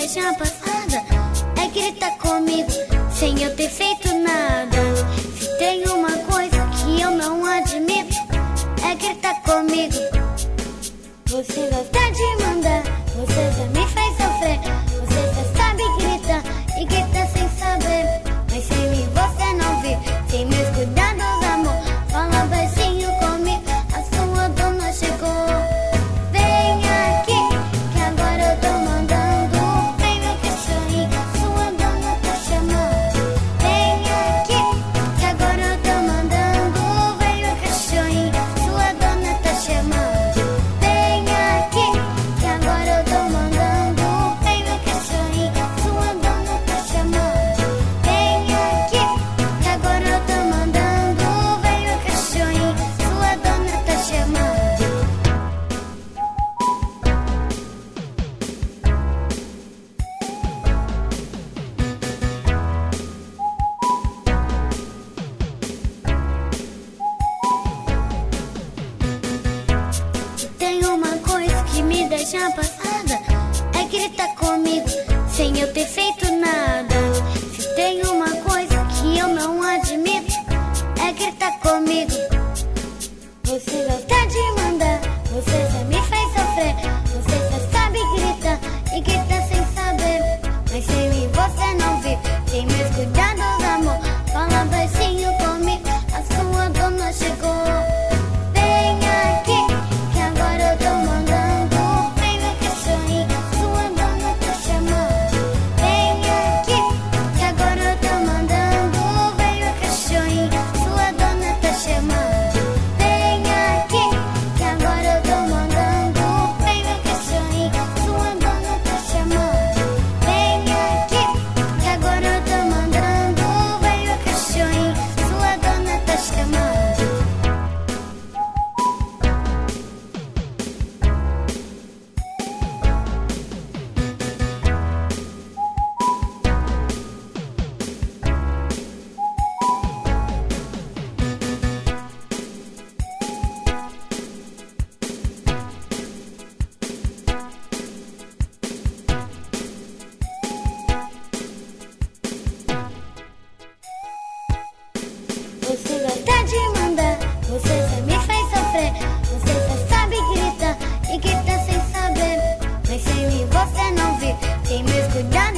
deixa passada é gritar comigo sem eu ter feito nada. Se tem uma coisa que eu não admito é gritar comigo. Você gosta de mandar, você já me faz sofrer. Você já sabe gritar e grita sem saber. Mas sem mim você não vê, sem meus cuidados, amor. Fala baixinho comigo, a sua dona chegou. Vem aqui, que agora eu tô mandando. Vem meu cachorrinho, sua dona tá chamando. Vem aqui, que agora eu tô mandando. Vem meu cachorrinho, sua dona tá chamando. Vem aqui, que agora eu tô mandando. Vem meu cachorrinho, sua dona tá chamando. Vem aqui, que agora eu tô mandando. Vem meu cachorrinho, sua dona tá chamando. Tem uma coisa que me deixa passada é gritar comigo sem eu ter feito nada. Se tem uma coisa que eu não admito é gritar comigo. Você gosta de mandar, você já me faz sofrer. Você já sabe gritar e grita sem saber. Mas sem mim você não vê, tem meus cuidados, amor. Fala baixinho comigo, a sua dona chegou. Vem aqui, que agora eu tô mandando. Vem meu cachorrinho, sua dona tá chamando. Vem aqui, que agora eu tô mandando. Vem meu cachorrinho, sua dona tá chamando. Vem aqui, que agora eu tô mandando. Vem meu cachorrinho, sua dona tá chamando. Vem aqui, que agora eu tô mandando. Vem meu cachorrinho, sua dona tá chamando. Você gosta de mandar, você já me faz sofrer. Você já sabe gritar e grita sem saber. Mas sem mim você não vê, tem meus cuidados.